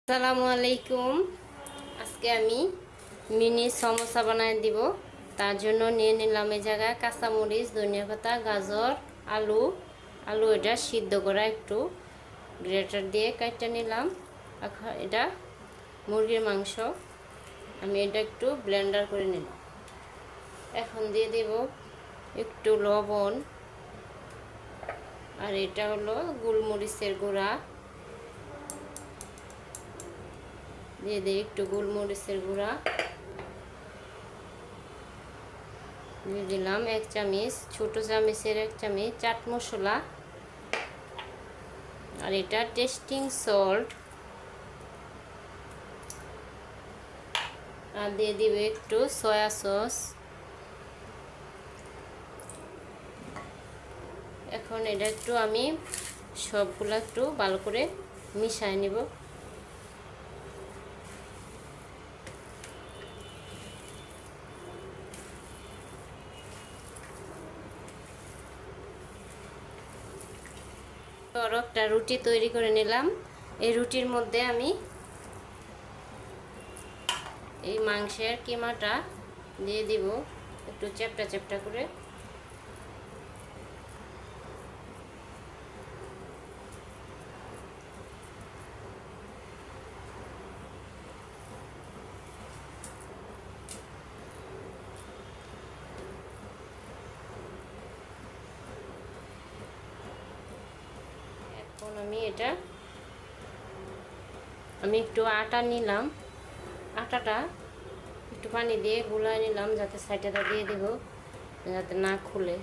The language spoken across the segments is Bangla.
আসসালামু আলাইকুম। আজকে আমি মিনি সমোসা বানাই দিব। তার জন্য নিয়ে নিলাম এই জায়গায় কাঁচামরিচ, ধনিয়া পাতা, গাজর, আলু এটা সিদ্ধ করা একটু গ্রেটার দিয়ে কাটতে নিলাম। এখন এটা মুরগির মাংস, আমি এটা একটু ব্লেন্ডার করে নিলাম। এখন দিয়ে দেব একটু লবণ, আর এটা হলো গোলমরিচের গুঁড়া, দিয়ে দিই একটু গোলমরিচের গুঁড়া, দিয়ে দিলাম 1 চামচ, ছোট চামচের 1 চামচ চাট মশলা, আর এটা টেস্টিং সল্ট, আর দিয়ে দিব একটু সয়া সস। এখন এটা একটু আমি সবগুলো একটু ভালো করে মিশিয়ে নিব। বড় একটা রুটি তৈরি করে নিলাম। এই রুটির মধ্যে আমি এই মাংসের কিমাটা দিয়ে দিব একটু চ্যাপটা চ্যাপটা করে। এখন আমি একটু আটা নিলাম, আটাটা একটু পানি দিয়ে গুলায় নিলাম যাতে সাইডটা দিয়ে দিব যাতে না খুলে।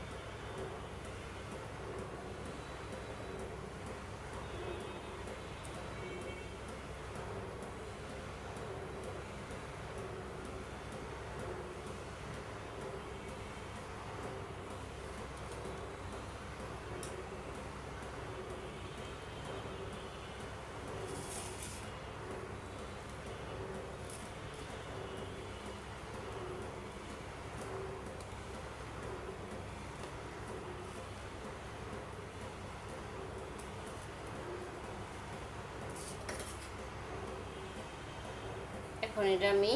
এখন এটা আমি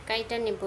কাইটা নিব।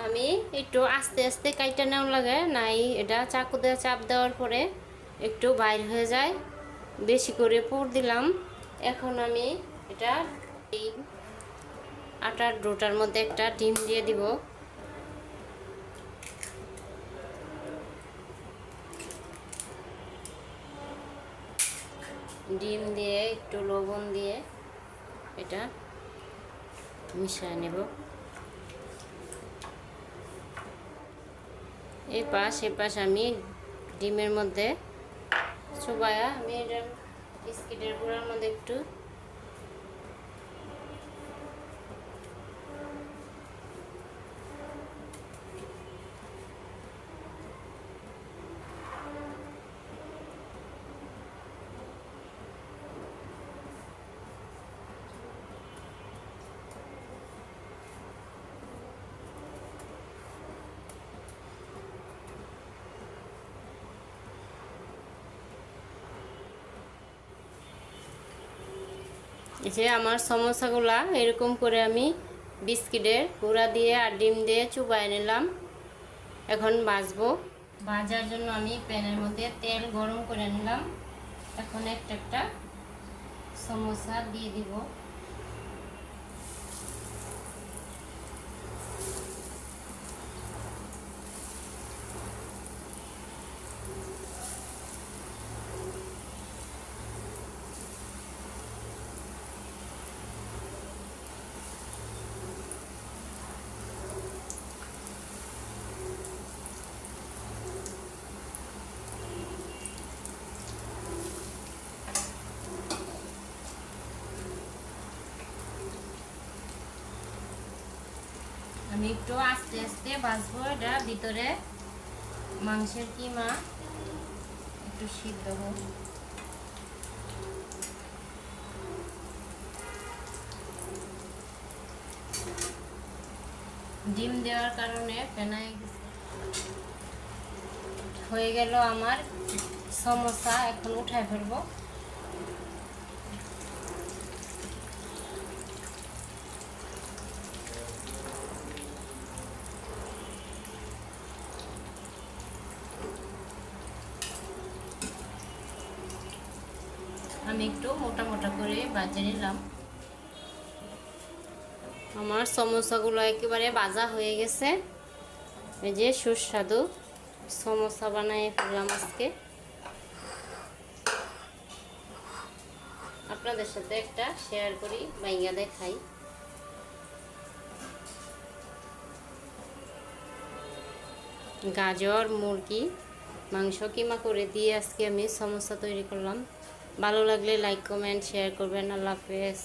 আমি একটু আস্তে আস্তে কাইটা নেওয়া লাগে নাই, এটা চাকু দিয়ে চাপ দেওয়ার পরে একটু বাইর হয়ে যায়, বেশি করে পুর দিলাম। এখন আমি এটা এই আটার ডোটার মধ্যে একটা ডিম দিয়ে দিব। ডিম দিয়ে একটু লবণ দিয়ে এটা মিশিয়ে নেব। এই পাশ আমি ডিমের মধ্যে চুবায়া আমি এটা বিস্কিটের গুঁড়ার মধ্যে একটু এই যে আমার সমোসাগুলা এরকম করে আমি বিস্কিটের গুঁড়া দিয়ে আর ডিম দিয়ে চুবাই নিলাম। এখন ভাজবো। ভাজার জন্য আমি প্যানের মধ্যে তেল গরম করে নিলাম। এখন একটা একটা সমোসা দিয়ে দিব। আমি একটু আস্তে আস্তে ভাজবো। এটা ভিতরে মাংসের কিমা একটু সিদ্ধ হোক। ডিম দেওয়ার কারণে ফেনায় হয়ে গেল আমার সমোসা। এখন উঠায় ফেলবো। আমি একটু মোটা মোটা করে ভাজে নিলাম। আমার সমোসাগুলো একেবারে ভাজা হয়ে গেছে। এই যে সুস্বাদু সমোসা বানিয়ে ফেললাম আজকে। আপনাদের সাথে একটা শেয়ার করি, ভাইয়া দেখাই। গাজর, মুরগি, মাংস কিমা করে দিয়ে আজকে আমি সমোসা তৈরি করলাম। ভালো লাগলে লাইক, কমেন্ট, শেয়ার করবেন। আল্লাহ হাফেজ।